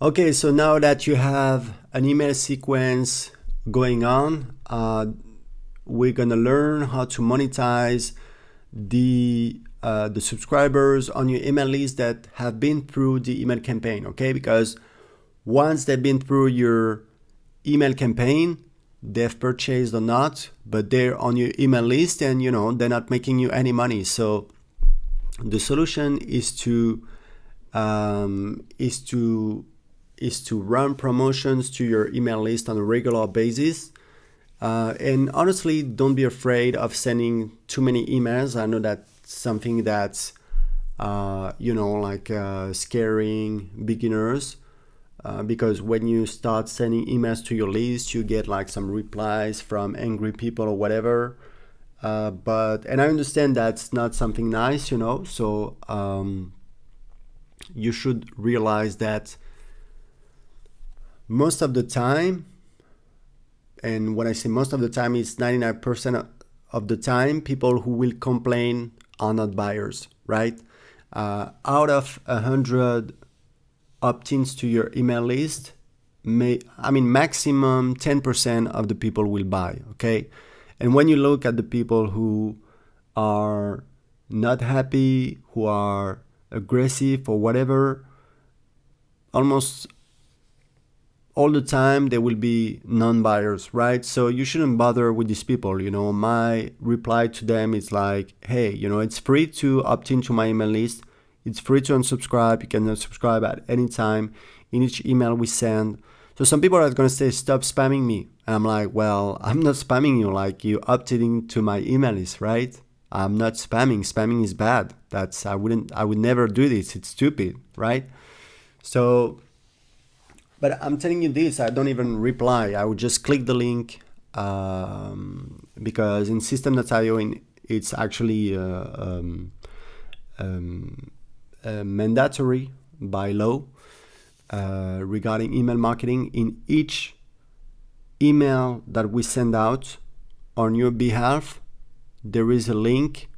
Okay, so now that you have an email sequence going on, we're gonna learn how to monetize the subscribers on your email list that have been through the email campaign. Okay, because once they've been through your email campaign, they've purchased or not, but they're on your email list, and they're not making you any money. So the solution is to um, is to is to run promotions to your email list on a regular basis. And honestly, don't be afraid of sending too many emails. I know that's something that's scaring beginners, because when you start sending emails to your list, you get like some replies from angry people or whatever. And I understand that's not something nice, So you should realize that most of the time, and when I say most of the time, it's 99% of the time, people who will complain are not buyers, right? Out of 100 opt-ins to your email list, maximum 10% of the people will buy, okay? And when you look at the people who are not happy, who are aggressive or whatever, almost all the time they will be non-buyers, right? So you shouldn't bother with these people. My reply to them is like, hey, it's free to opt into my email list. It's free to unsubscribe. You can unsubscribe at any time in each email we send. So some people are going to say, stop spamming me. And I'm like, well, I'm not spamming you. Like, you opted into my email list, right? I'm not spamming. Spamming is bad. I would never do this. It's stupid, right? So, but I'm telling you this, I don't even reply. I would just click the link, because in System.io, it's actually mandatory by law regarding email marketing. In each email that we send out on your behalf, there is a link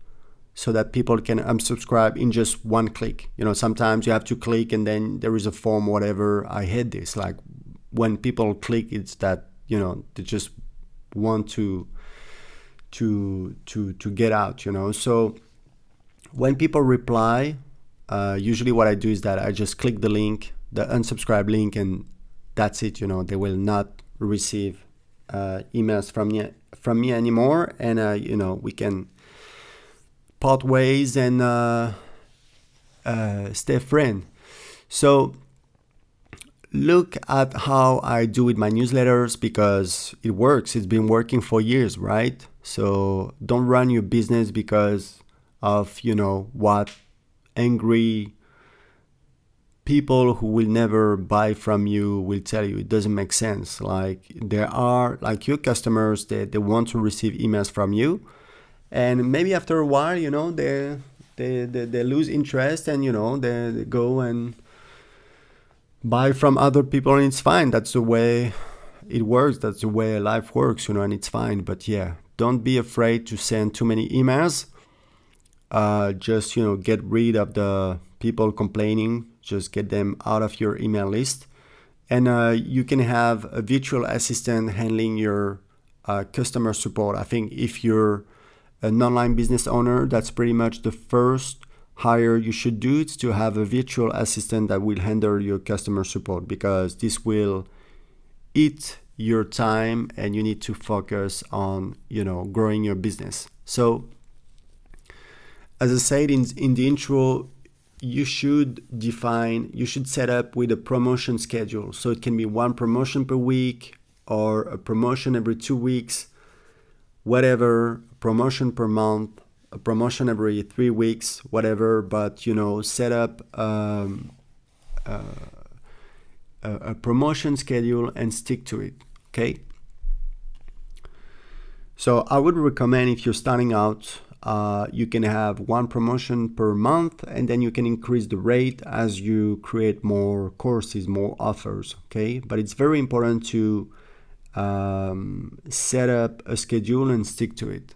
so that people can unsubscribe in just one click. Sometimes you have to click and then there is a form, whatever. I hate this. Like, when people click, it's that, they just want to get out, So when people reply, usually what I do is that I just click the link, the unsubscribe link, and that's it. They will not receive emails from me anymore. And, we can part ways and stay friend. So look at how I do with my newsletters, because it works. It's been working for years, right? So don't run your business because of what angry people who will never buy from you will tell you. It doesn't make sense. Like, there are like your customers, they want to receive emails from you. And maybe after a while, they lose interest, and they go and buy from other people, and it's fine. That's the way it works. That's the way life works, and it's fine. But yeah, don't be afraid to send too many emails. Just get rid of the people complaining. Just get them out of your email list, and you can have a virtual assistant handling your customer support. I think if you're an online business owner, that's pretty much the first hire you should do. It's to have a virtual assistant that will handle your customer support, because this will eat your time and you need to focus on growing your business. So as I said in the intro, you should set up with a promotion schedule. So it can be one promotion per week, or a promotion every 2 weeks, whatever, promotion per month, a promotion every 3 weeks, whatever. But set up a promotion schedule and stick to it. Okay. So I would recommend, if you're starting out, you can have one promotion per month, and then you can increase the rate as you create more courses, more offers. Okay. But it's very important to set up a schedule and stick to it.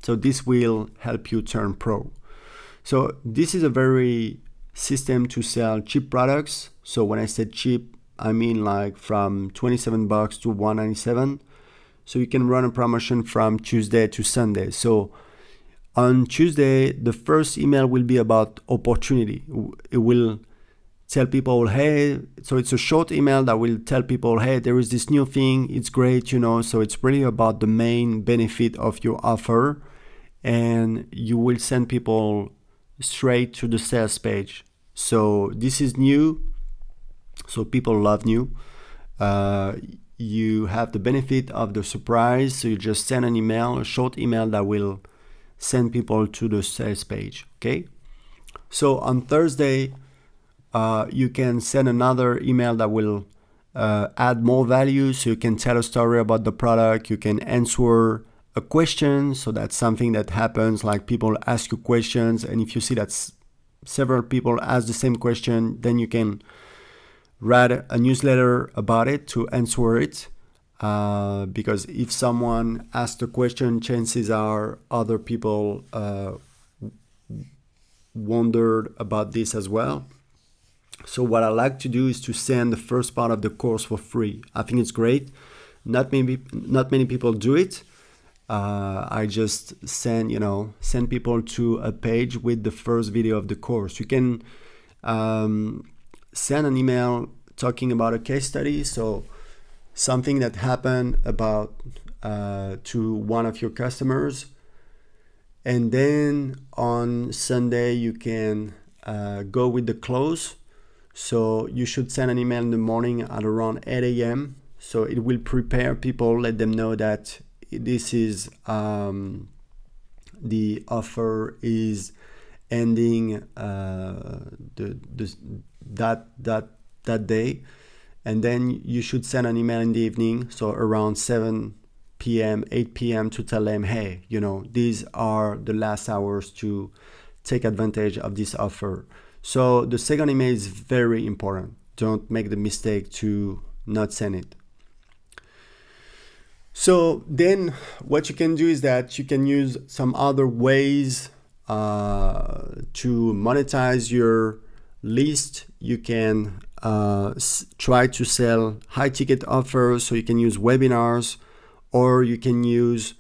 So this will help you turn pro. So this is a very system to sell cheap products. So when I said cheap, I mean like from $27 to $197. So you can run a promotion from Tuesday to Sunday. So on Tuesday, the first email will be about opportunity. It will tell people, hey, so it's a short email that will tell people, hey, there is this new thing, it's great, so it's really about the main benefit of your offer, and you will send people straight to the sales page. So this is new, so people love new. You have the benefit of the surprise, so you just send an email, a short email that will send people to the sales page, okay? So on Thursday, you can send another email that will add more value. So you can tell a story about the product. You can answer a question. So that's something that happens, like people ask you questions. And if you see that several people ask the same question, then you can write a newsletter about it to answer it. Because if someone asks a question, chances are other people wondered about this as well. So what I like to do is to send the first part of the course for free. I think it's great. Not many people do it. I just send people to a page with the first video of the course. You can send an email talking about a case study. So something that happened about to one of your customers. And then on Sunday, you can go with the close. So you should send an email in the morning at around 8 a.m. So it will prepare people, let them know that this is the offer is ending that day. And then you should send an email in the evening, so around 7 p.m., 8 p.m. to tell them, hey, these are the last hours to take advantage of this offer. So the second email is very important. Don't make the mistake to not send it. So then what you can do is that you can use some other ways to monetize your list. You can try to sell high ticket offers. So you can use webinars, or you can use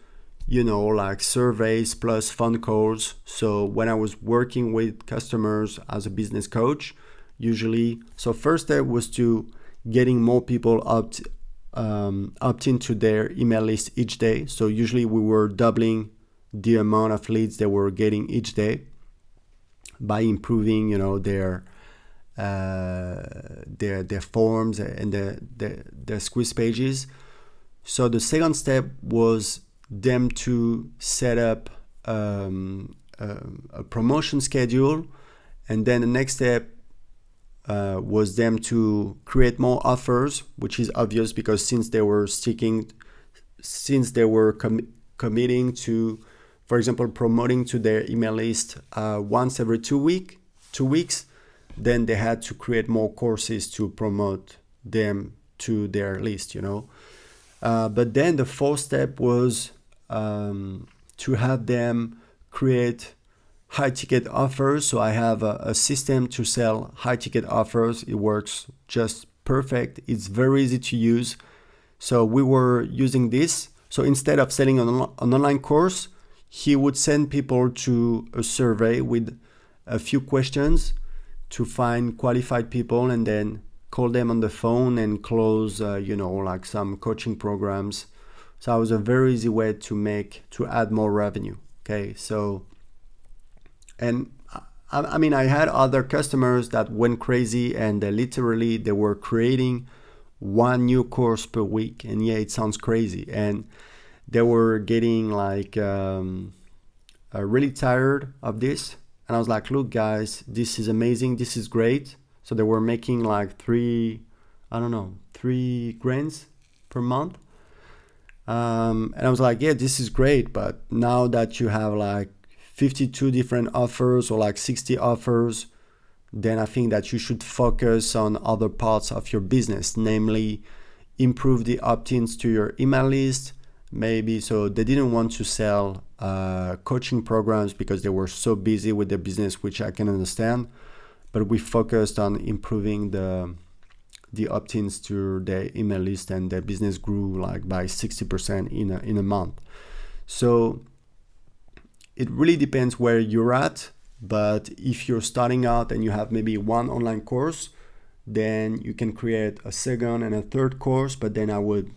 like surveys plus phone calls. So when I was working with customers as a business coach, usually, so first step was to getting more people opt into their email list each day. So usually we were doubling the amount of leads they were getting each day by improving, their forms and their squeeze pages. So the second step was them to set up a promotion schedule, and then the next step was them to create more offers, which is obvious because since they were committing to, for example, promoting to their email list once every 2 weeks, then they had to create more courses to promote them to their list, But then the fourth step was to have them create high ticket offers. So I have a system to sell high ticket offers. It works just perfect. It's very easy to use. So we were using this. So instead of selling an online course, he would send people to a survey with a few questions to find qualified people, and then call them on the phone and close, like some coaching programs. So it was a very easy way to add more revenue. Okay, so, and I mean, I had other customers that went crazy, and they were creating one new course per week. And yeah, it sounds crazy. And they were getting like really tired of this. And I was like, look, guys, this is amazing. This is great. So they were making like $3 grand per month. And I was like, yeah, this is great. But now that you have like 52 different offers or like 60 offers, then I think that you should focus on other parts of your business, namely improve the opt-ins to your email list. Maybe so they didn't want to sell coaching programs because they were so busy with their business, which I can understand. but we focused on improving the opt-ins to their email list, and their business grew like by 60% in a month. So it really depends where you're at, but if you're starting out and you have maybe one online course, then you can create a second and a third course, but then I would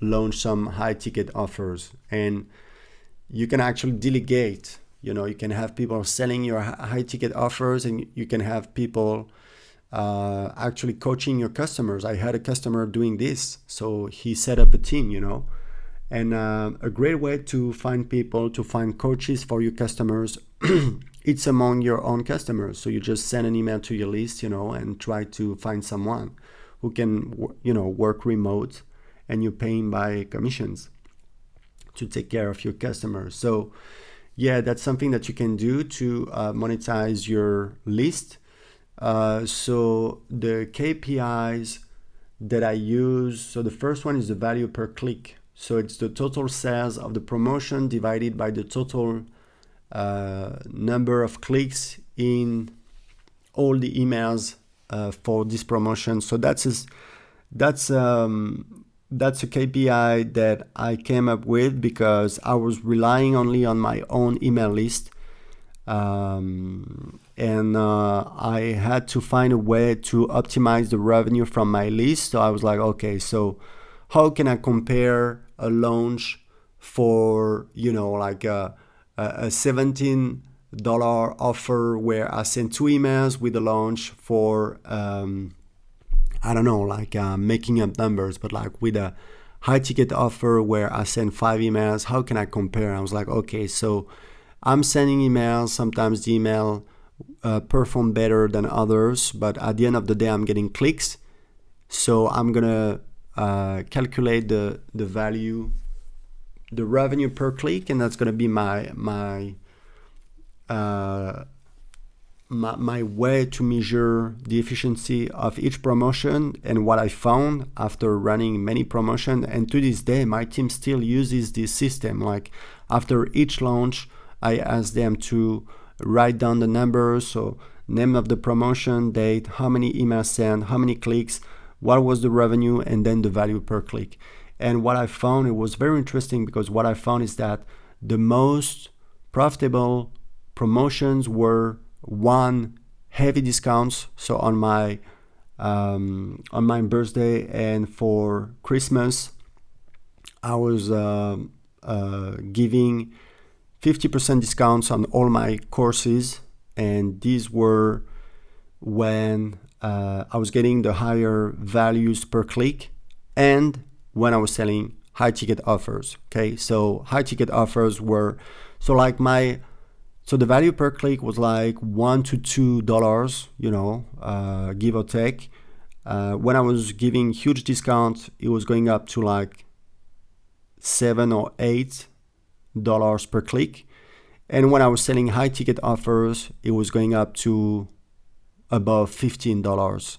launch some high ticket offers, and you can actually delegate. You can have people selling your high ticket offers, and you can have people actually coaching your customers. I had a customer doing this, so he set up a team, and a great way to find people, to find coaches for your customers, it's among your own customers. So you just send an email to your list, and try to find someone who can, work remote, and you're paying by commissions to take care of your customers. So yeah, that's something that you can do to monetize your list. So the KPIs that I use, so the first one is the value per click. So it's the total sales of the promotion divided by the total number of clicks in all the emails for this promotion. So that's a KPI that I came up with because I was relying only on my own email list. And I had to find a way to optimize the revenue from my list. So I was like, okay, so how can I compare a launch for, like a $17 offer where I send 2 emails with a launch for, I don't know, like making up numbers, but like with a high ticket offer where I send 5 emails, how can I compare? I was like, okay, so I'm sending emails. Sometimes the email perform better than others, but at the end of the day, I'm getting clicks. So I'm gonna calculate the value, the revenue per click, and that's gonna be my way to measure the efficiency of each promotion. And what I found after running many promotions, and to this day, my team still uses this system. Like after each launch, I ask them to write down the numbers, so name of the promotion, date, how many emails sent, how many clicks, what was the revenue, and then the value per click. And what I found, it was very interesting, because what I found is that the most profitable promotions were one, heavy discounts. So on my birthday and for Christmas, I was giving 50% discounts on all my courses, and these were when I was getting the higher values per click and when I was selling high ticket offers. Okay, so high ticket offers were, so the value per click was like $1 to $2, give or take. When I was giving huge discounts, it was going up to like $7 or $8 per click. And when I was selling high ticket offers, it was going up to above $15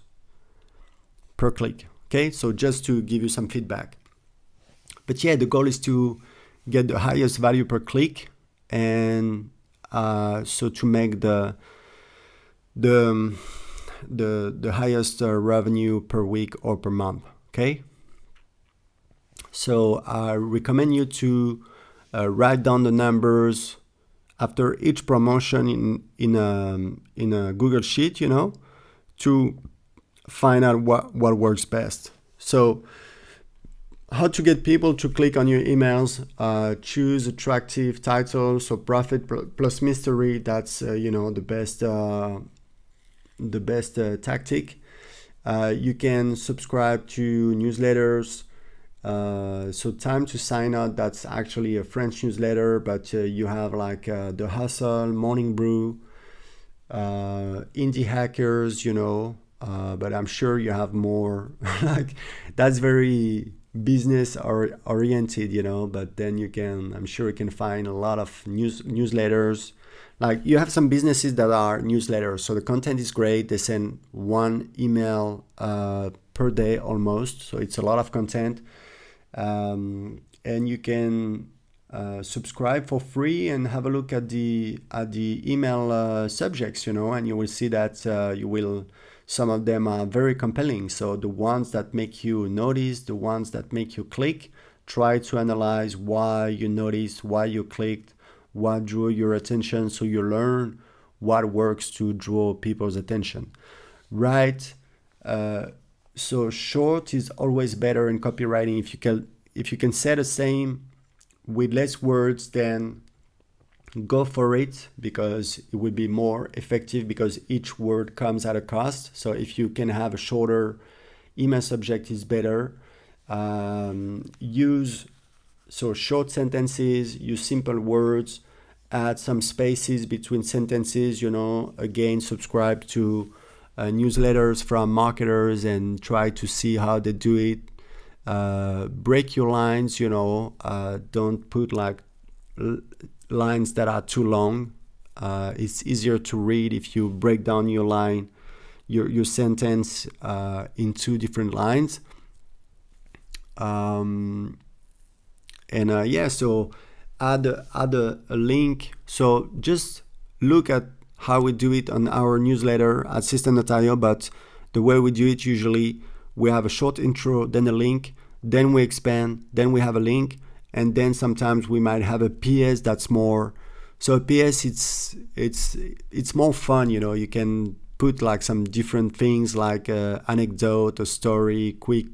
per click. Okay, so just to give you some feedback. But yeah, the goal is to get the highest value per click, and so to make the highest revenue per week or per month. Okay, so I recommend you to write down the numbers after each promotion in a Google Sheet, to find out what works best. So how to get people to click on your emails? Choose attractive titles. So profit plus mystery. That's the best tactic. You can subscribe to newsletters. So time to sign up, that's actually a French newsletter, but you have like The Hustle, Morning Brew, Indie Hackers, but I'm sure you have more. Like that's very business oriented, but then I'm sure you can find a lot of newsletters. Like you have some businesses that are newsletters, so the content is great. They send 1 email per day almost, so it's a lot of content. And you can subscribe for free and have a look at the email subjects, and you will see that some of them are very compelling. So the ones that make you notice, the ones that make you click, try to analyze why you noticed, why you clicked, what drew your attention, so you learn what works to draw people's attention, right? So short is always better in copywriting. If you can say the same with less words, then go for it, because it will be more effective, because each word comes at a cost. So if you can have a shorter email subject, is better. Use short sentences, use simple words, add some spaces between sentences. Again, subscribe to newsletters from marketers and try to see how they do it. Break your lines, don't put lines that are too long. It's easier to read if you break down your line, your sentence into different lines. So add a link. So just look at how we do it on our newsletter at System.io, but the way we do it, usually we have a short intro, then a link, then we expand, then we have a link, and then sometimes we might have a PS that's more. So a PS, it's more fun, you can put some different things like anecdote, a story, quick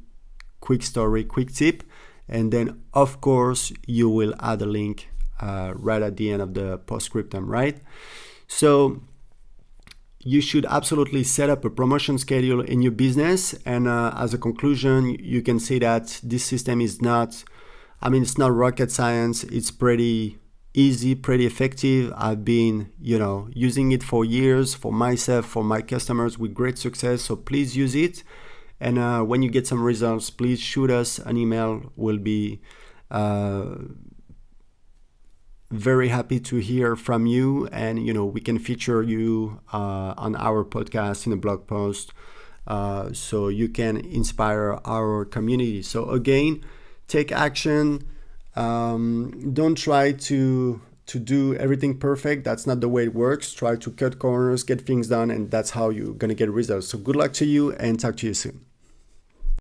story, quick tip, and then of course you will add a link right at the end of the postscriptum, right? So you should absolutely set up a promotion schedule in your business. And as a conclusion, you can say that this system is it's not rocket science. It's pretty easy, pretty effective. I've been, using it for years, for myself, for my customers, with great success. So please use it. And when you get some results, please shoot us an email. We'll be very happy to hear from you, and we can feature you on our podcast in a blog post, so you can inspire our community. So again, take action. Don't try to do everything perfect. That's not the way it works. Try to cut corners, get things done, and that's how you're gonna get results. So good luck to you, and talk to you soon.